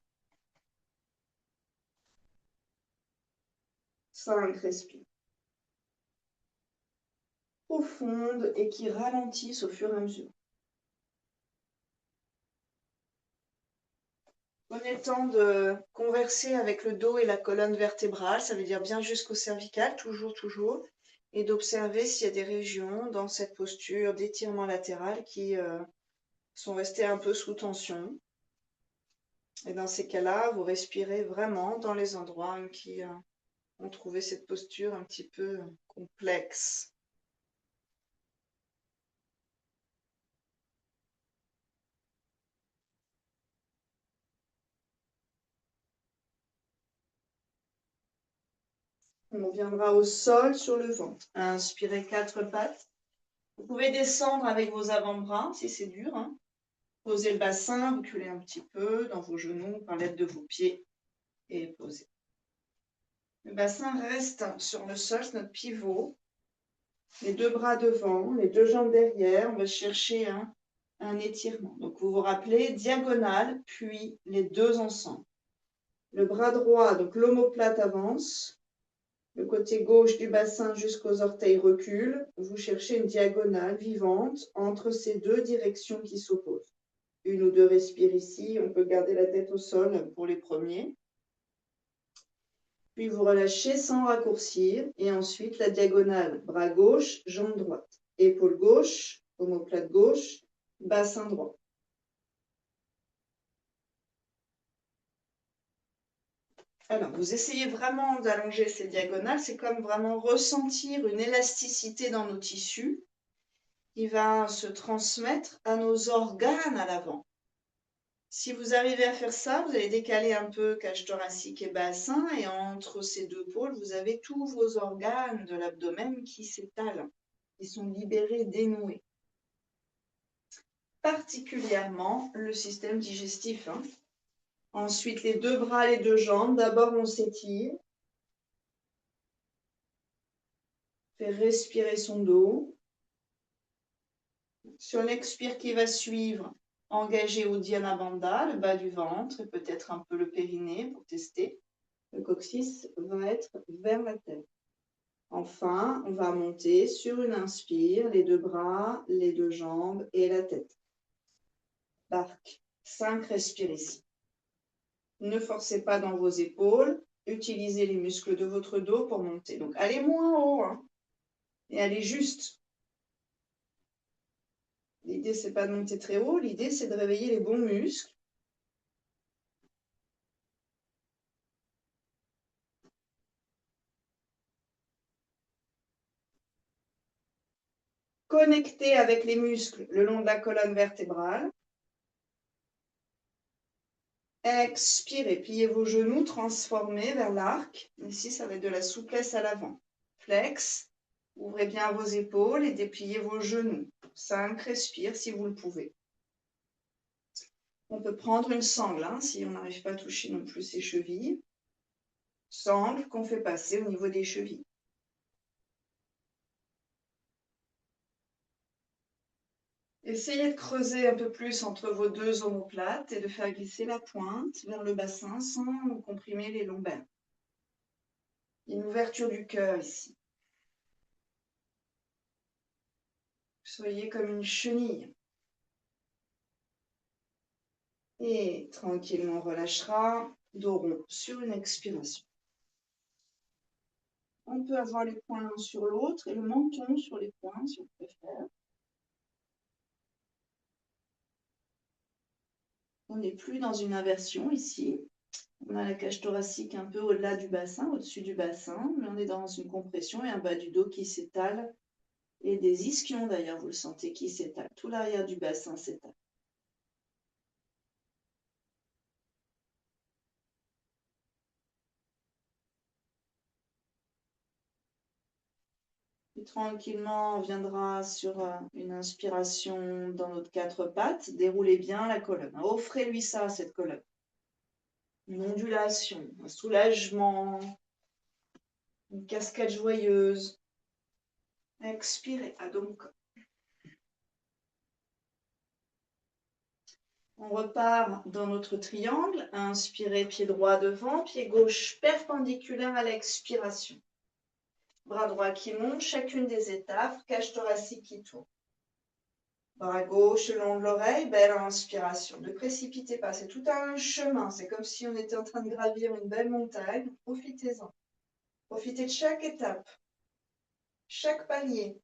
5, respire. Profonde et qui ralentissent au fur et à mesure. Prenez le temps de converser avec le dos et la colonne vertébrale, ça veut dire bien jusqu'au cervical, toujours, toujours, et d'observer s'il y a des régions dans cette posture d'étirement latéral qui sont restées un peu sous tension. Et dans ces cas-là, vous respirez vraiment dans les endroits qui ont trouvé cette posture un petit peu complexe. On reviendra au sol sur le ventre. Inspirez 4 pattes. Vous pouvez descendre avec vos avant-bras si c'est dur. Hein. Posez le bassin, vous culez un petit peu dans vos genoux par l'aide de vos pieds et posez. Le bassin reste sur le sol, c'est notre pivot. Les deux bras devant, les deux jambes derrière. On va chercher un étirement. Donc vous vous rappelez, diagonale, puis les deux ensemble. Le bras droit, donc l'omoplate avance. Le côté gauche du bassin jusqu'aux orteils recule. Vous cherchez une diagonale vivante entre ces deux directions qui s'opposent. Une ou deux respires ici. On peut garder la tête au sol pour les premiers. Puis vous relâchez sans raccourcir. Et ensuite, la diagonale, bras gauche, jambe droite. Épaule gauche, omoplate gauche, bassin droit. Alors, vous essayez vraiment d'allonger ces diagonales. C'est comme vraiment ressentir une élasticité dans nos tissus qui va se transmettre à nos organes à l'avant. Si vous arrivez à faire ça, vous allez décaler un peu cage thoracique et bassin, et entre ces deux pôles, vous avez tous vos organes de l'abdomen qui s'étalent, qui sont libérés, dénoués. Particulièrement le système digestif. Hein. Ensuite, les deux bras, les deux jambes. D'abord, on s'étire. Fait respirer son dos. Sur l'expire qui va suivre, engagez Uddiyana Bandha, le bas du ventre et peut-être un peu le périnée pour tester. Le coccyx va être vers la tête. Enfin, on va monter sur une inspire, les deux bras, les deux jambes et la tête. Barque. 5 respires ici. Ne forcez pas dans vos épaules. Utilisez les muscles de votre dos pour monter. Donc, allez moins haut. Hein, et allez juste. L'idée, c'est pas de monter très haut. L'idée, c'est de réveiller les bons muscles. Connectez avec les muscles le long de la colonne vertébrale. Expirez, pliez vos genoux, transformez vers l'arc. Ici, ça va être de la souplesse à l'avant. Flex, ouvrez bien vos épaules et dépliez vos genoux. 5, respire si vous le pouvez. On peut prendre une sangle hein, si on n'arrive pas à toucher non plus ses chevilles. Sangle qu'on fait passer au niveau des chevilles. Essayez de creuser un peu plus entre vos deux omoplates et de faire glisser la pointe vers le bassin sans comprimer les lombaires. Une ouverture du cœur ici. Soyez comme une chenille. Et tranquillement on relâchera, dos rond sur une expiration. On peut avoir les poings l'un sur l'autre et le menton sur les poings si on préfère. On n'est plus dans une inversion ici. On a la cage thoracique un peu au-delà du bassin, au-dessus du bassin, mais on est dans une compression et un bas du dos qui s'étale. Et des ischions d'ailleurs, vous le sentez, qui s'étalent. Tout l'arrière du bassin s'étale. Et tranquillement, on viendra sur une inspiration dans notre 4 pattes. Déroulez bien la colonne. Offrez-lui ça, cette colonne. Une ondulation, un soulagement, une cascade joyeuse. Expirez. Donc, on repart dans notre triangle. Inspirez, pied droit devant, pied gauche perpendiculaire à l'expiration. Bras droit qui monte, chacune des étapes, cage thoracique qui tourne. Bras gauche le long de l'oreille, belle inspiration. Ne précipitez pas, c'est tout un chemin. C'est comme si on était en train de gravir une belle montagne. Profitez-en. Profitez de chaque étape, chaque palier.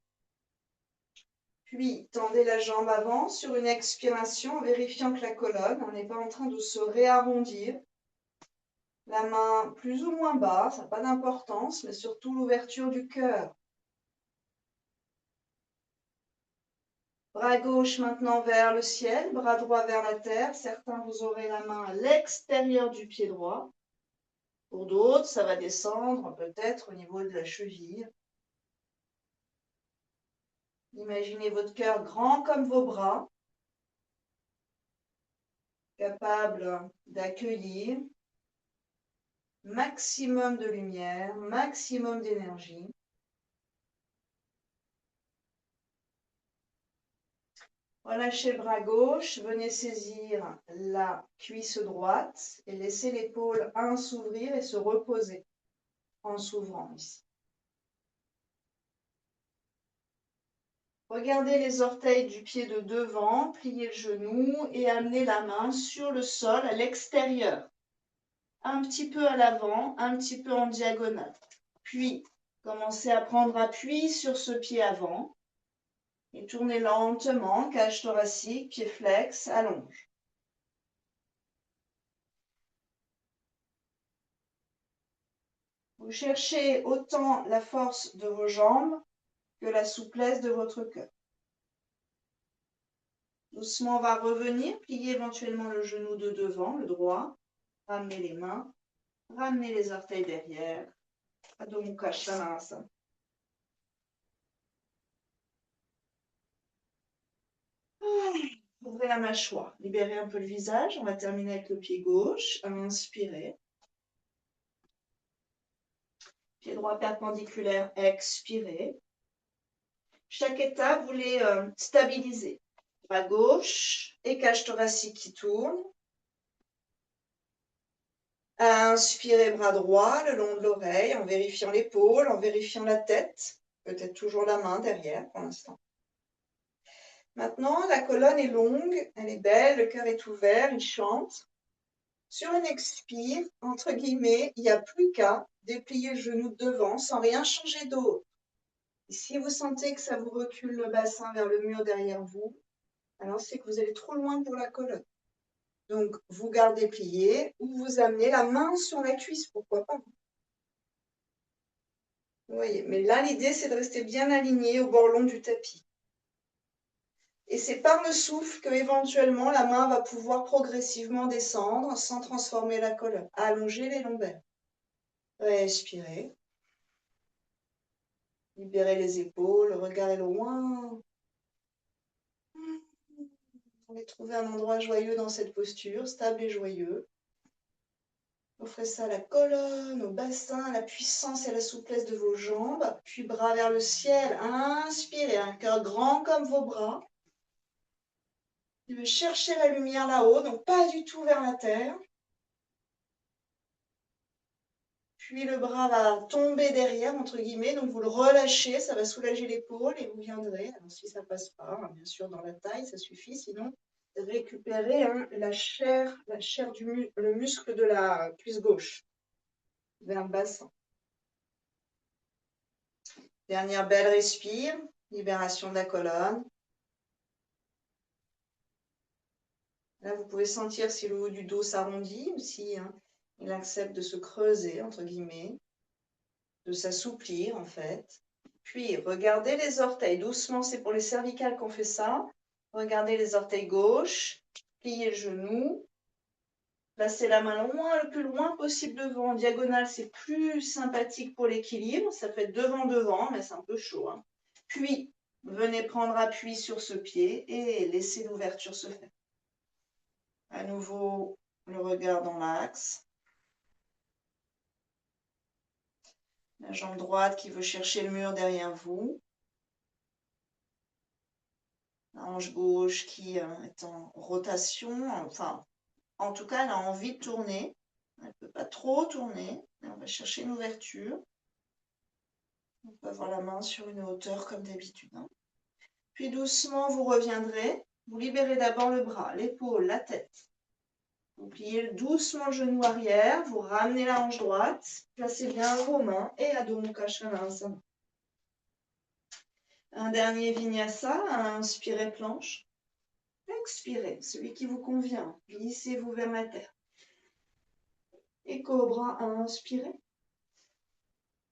Puis, tendez la jambe avant sur une expiration en vérifiant que la colonne, on n'est pas en train de se réarrondir. La main plus ou moins bas, ça n'a pas d'importance, mais surtout l'ouverture du cœur. Bras gauche maintenant vers le ciel, bras droit vers la terre. Certains, vous aurez la main à l'extérieur du pied droit. Pour d'autres, ça va descendre peut-être au niveau de la cheville. Imaginez votre cœur grand comme vos bras, capable d'accueillir maximum de lumière, maximum d'énergie. Relâchez le bras gauche, venez saisir la cuisse droite et laissez l'épaule 1 s'ouvrir et se reposer en s'ouvrant ici. Regardez les orteils du pied de devant, pliez le genou et amenez la main sur le sol à l'extérieur. Un petit peu à l'avant, un petit peu en diagonale. Puis, commencez à prendre appui sur ce pied avant et tournez lentement, cage thoracique, pied flex, allonge. Vous cherchez autant la force de vos jambes que la souplesse de votre cœur. Doucement, on va revenir, plier éventuellement le genou de devant, le droit, ramenez les mains, ramenez les orteils derrière, Adho Mukha Svanasana. Ouvrez la mâchoire, libérez un peu le visage. On va terminer avec le pied gauche. Inspirez. Pied droit perpendiculaire, expirez. Chaque étape, vous les stabilisez. Bras gauche et cage thoracique qui tourne. Inspirez, bras droit le long de l'oreille en vérifiant l'épaule, en vérifiant la tête. Peut-être toujours la main derrière pour l'instant. Maintenant, la colonne est longue, elle est belle, le cœur est ouvert, il chante. Sur une expire, entre guillemets, il n'y a plus qu'à déplier le genou de devant sans rien changer d'autre. Si vous sentez que ça vous recule le bassin vers le mur derrière vous, alors c'est que vous allez trop loin pour la colonne. Donc, vous gardez plié ou vous amenez la main sur la cuisse, pourquoi pas. Vous voyez, mais là, l'idée, c'est de rester bien aligné au bord long du tapis. Et c'est par le souffle que éventuellement la main va pouvoir progressivement descendre sans transformer la colonne. Allongez les lombaires. Respirez. Libérez les épaules, le regard est loin. Vous allez trouver un endroit joyeux dans cette posture, stable et joyeux. Offrez ça à la colonne, au bassin, à la puissance et à la souplesse de vos jambes. Puis bras vers le ciel. Inspirez, un cœur grand comme vos bras. Cherchez la lumière là-haut, donc pas du tout vers la terre. Puis le bras va tomber derrière, entre guillemets, donc vous le relâchez, ça va soulager l'épaule et vous viendrez, alors si ça passe pas, bien sûr dans la taille, ça suffit, sinon récupérez la chair le muscle de la cuisse gauche vers le bassin. Dernière belle respire, libération de la colonne. Là, vous pouvez sentir si le haut du dos s'arrondit ou si il accepte de se creuser, entre guillemets, de s'assouplir en fait. Puis, regardez les orteils. Doucement, c'est pour les cervicales qu'on fait ça. Regardez les orteils gauche. Pliez le genou. Placez la main le plus loin possible devant. En diagonale, c'est plus sympathique pour l'équilibre. Ça peut être devant, mais c'est un peu chaud. Puis, venez prendre appui sur ce pied et laissez l'ouverture se faire. À nouveau, le regard dans l'axe. La jambe droite qui veut chercher le mur derrière vous. La hanche gauche qui est en rotation, enfin, en tout cas, elle a envie de tourner. Elle ne peut pas trop tourner. On va chercher une ouverture. On peut avoir la main sur une hauteur comme d'habitude. Puis doucement, vous reviendrez. Vous libérez d'abord le bras, l'épaule, la tête. Vous pliez doucement le genou arrière. Vous ramenez la hanche droite. Placez bien vos mains et Adho Mukha Svanasana. Un dernier vinyasa, inspirez planche. Expirez, celui qui vous convient. Glissez-vous vers la terre. Et cobra, inspirez.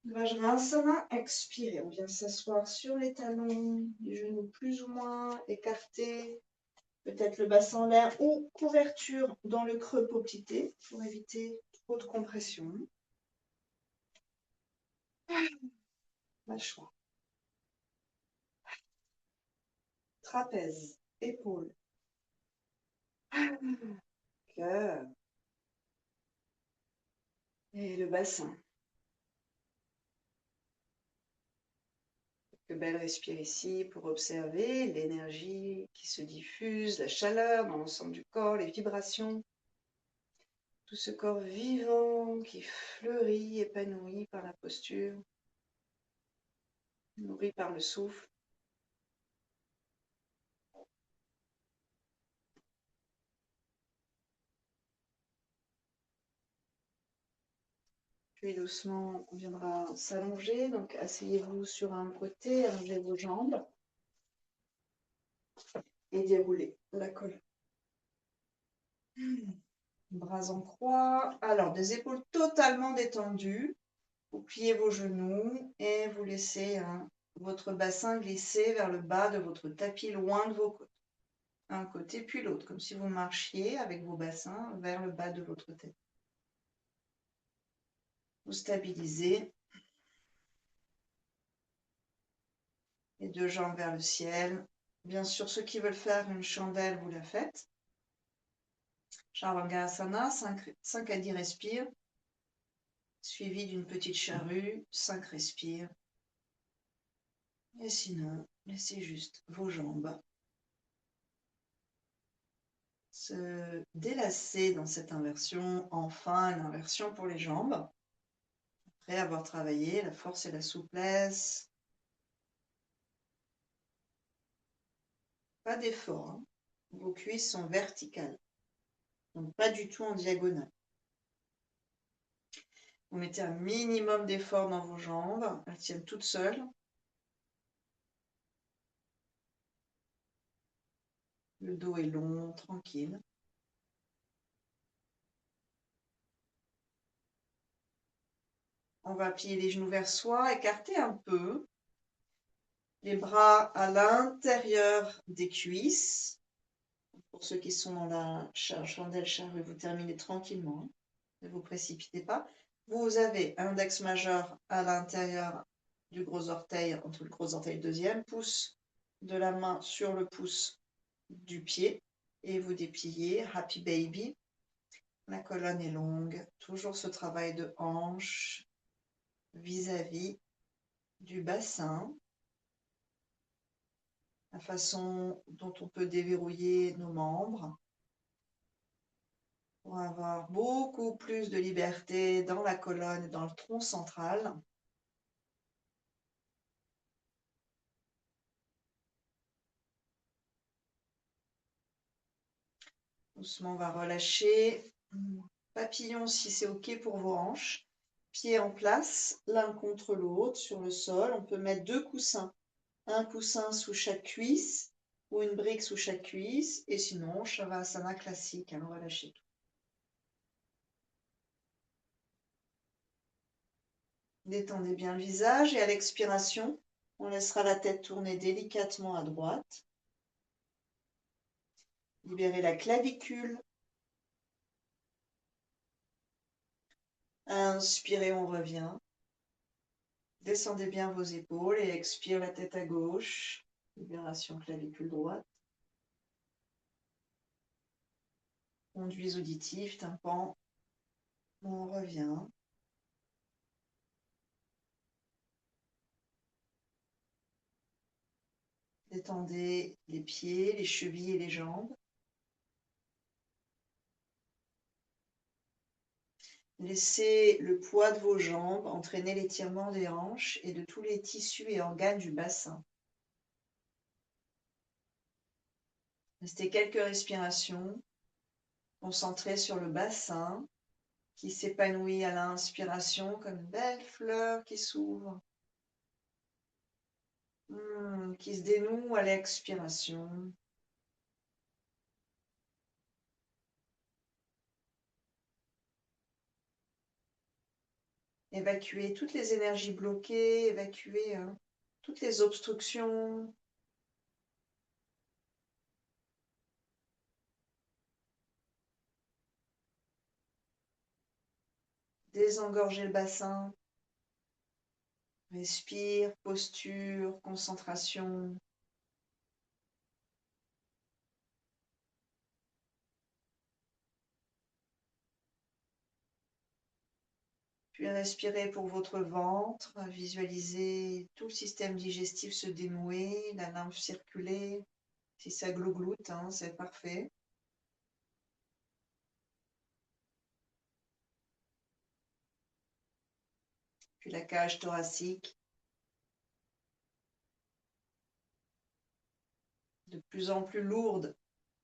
Vajrasana, expirez. On vient s'asseoir sur les talons, les genoux plus ou moins écartés. Peut-être le bassin en l'air ou couverture dans le creux poplité pour éviter trop de compression. Mâchoire. trapèze, épaules, cœur et le bassin. Quelques belles respires ici pour observer l'énergie qui se diffuse, la chaleur dans l'ensemble du corps, les vibrations. Tout ce corps vivant qui fleurit, épanoui par la posture, nourri par le souffle. Puis doucement, on viendra s'allonger. Donc, asseyez-vous sur un côté, allongez vos jambes et déroulez la colonne. Bras en croix. Alors, des épaules totalement détendues. Vous pliez vos genoux et vous laissez votre bassin glisser vers le bas de votre tapis, loin de vos côtes. Un côté puis l'autre, comme si vous marchiez avec vos bassins vers le bas de votre tête. Vous stabilisez. Les deux jambes vers le ciel. Bien sûr, ceux qui veulent faire une chandelle, vous la faites. Shavasana, 5 à 10 respires, suivi d'une petite charrue, 5 respires. Et sinon, laissez juste vos jambes se délasser dans cette inversion. Enfin, une inversion pour les jambes. Après avoir travaillé la force et la souplesse. Pas d'effort. Hein. Vos cuisses sont verticales. Donc pas du tout en diagonale. Vous mettez un minimum d'effort dans vos jambes. Elles tiennent toutes seules. Le dos est long, tranquille. On va plier les genoux vers soi, écarter un peu. Les bras à l'intérieur des cuisses. Pour ceux qui sont dans la chandelle charrue, vous terminez tranquillement. Ne vous précipitez pas. Vous avez un index majeur à l'intérieur du gros orteil, entre le gros orteil et le deuxième, pouce de la main sur le pouce du pied. Et vous dépliez, happy baby. La colonne est longue. Toujours ce travail de hanche vis-à-vis du bassin. La façon dont on peut déverrouiller nos membres pour avoir beaucoup plus de liberté dans la colonne et dans le tronc central. Doucement, on va relâcher. Papillon si c'est OK pour vos hanches. Pieds en place, l'un contre l'autre sur le sol. On peut mettre 2 coussins. Un coussin sous chaque cuisse ou une brique sous chaque cuisse. Et sinon, Shavasana classique, hein, relâchez tout. Détendez bien le visage et à l'expiration, on laissera la tête tourner délicatement à droite. Libérez la clavicule. Inspirez, on revient. Descendez bien vos épaules et expire la tête à gauche. Libération clavicule droite. Conduits auditifs, tympan. On revient. Détendez les pieds, les chevilles et les jambes. Laissez le poids de vos jambes entraîner l'étirement des hanches et de tous les tissus et organes du bassin. Restez quelques respirations concentrées sur le bassin qui s'épanouit à l'inspiration comme une belle fleur qui s'ouvre, qui se dénoue à l'expiration. Évacuez toutes les énergies bloquées, évacuez toutes les obstructions. Désengorgez le bassin. Respire, posture, concentration. Puis respirez pour votre ventre, visualisez tout le système digestif se dénouer, la lymphe circuler. Si ça glougloute, hein, c'est parfait. Puis la cage thoracique, de plus en plus lourde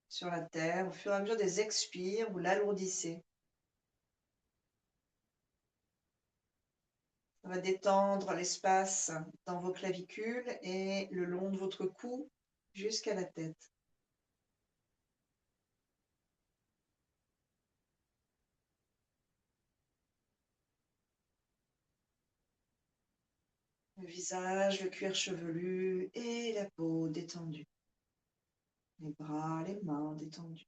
sur la terre. Au fur et à mesure des expires, vous l'alourdissez. Ça va détendre l'espace dans vos clavicules et le long de votre cou jusqu'à la tête. Le visage, le cuir chevelu et la peau détendue. Les bras, les mains détendus.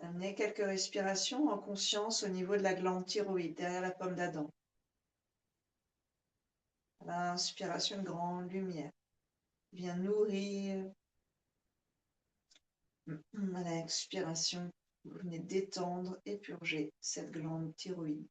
Amenez quelques respirations en conscience au niveau de la glande thyroïde, derrière la pomme d'Adam. À l'inspiration, une grande lumière vient nourrir. À l'expiration, vous venez détendre et purger cette glande thyroïde.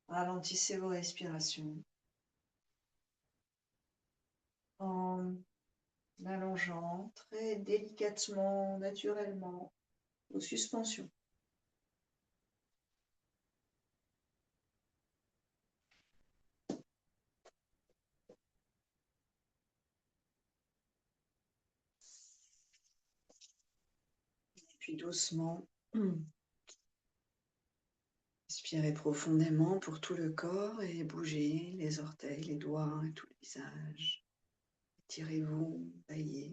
Ralentissez vos respirations en allongeant très délicatement, naturellement vos suspensions. Et puis doucement, inspirez profondément pour tout le corps et bougez les orteils, les doigts et tout le visage. Étirez-vous, baillez.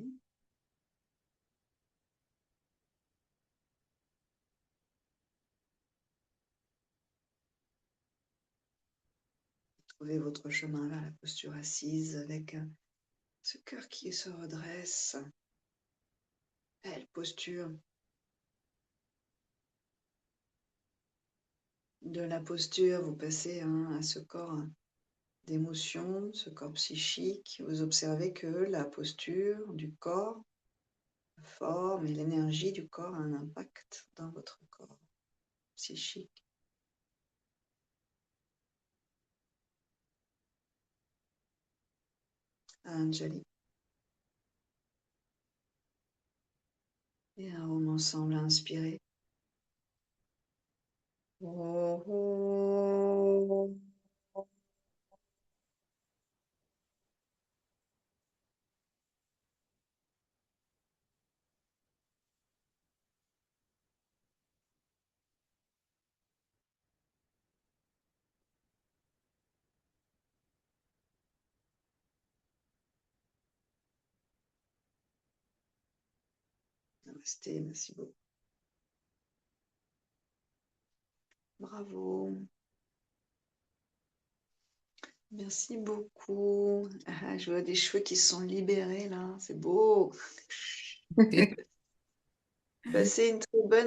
Trouvez votre chemin vers la posture assise avec ce cœur qui se redresse. Belle posture. De la posture, vous passez à ce corps d'émotion, ce corps psychique. Vous observez que la posture du corps, la forme et l'énergie du corps a un impact dans votre corps psychique. Anjali. Et un rôle ensemble à inspirer. Oh, oh. Namasté, merci beaucoup. Bravo. Merci beaucoup. Ah, je vois des cheveux qui se sont libérés là, c'est beau. Passez une très bonne